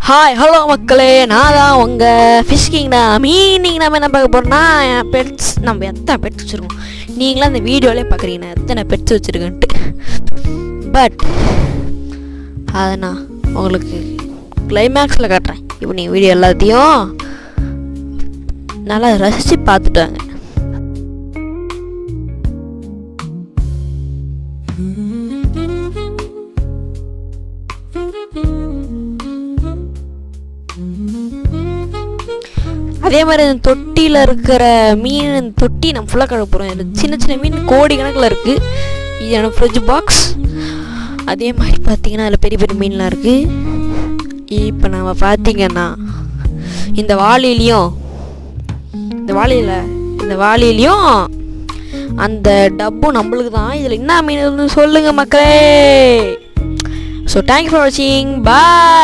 Hi hello மக்களே, நான் தான் உங்கள் ஃபிஷ் கிங்டா. மீனிங் நம்ம என்ன பார்க்க போகிறோம்னா பெட்ஸ். நம்ம எத்தனை பெட்ஸ் வச்சுருக்கோம் நீங்களாம் அந்த வீடியோவிலே பார்க்குறீங்கண்ணா எத்தனை பெட்ஸ் வச்சுருக்கேன்ட்டு. பட் அதை நான் உங்களுக்கு கிளைமேக்ஸில் காட்டுறேன். இப்போ நீங்கள் வீடியோ எல்லாத்தையும் நல்லா ரசித்து பார்த்துட்டு வாங்க. அதே மாதிரி இந்த தொட்டியில் இருக்கிற மீன் தொட்டி நம்ம ஃபுல்லாக கழுவ போகிறோம். இந்த சின்ன சின்ன மீன் கோடி கணக்கில் இருக்குது. இது எனக்கு ஃப்ரிட்ஜ் பாக்ஸ். அதே மாதிரி பார்த்தீங்கன்னா அதில் பெரிய பெரிய மீன்லாம் இருக்குது. இப்போ நம்ம பார்த்தீங்கன்னா இந்த வாளியிலையும் அந்த டப்பும் நம்மளுக்கு தான். இதில் என்ன மீன் சொல்லுங்கள் மக்களே. ஸோ தேங்க்ஸ் ஃபார் வாட்சிங். பாய்.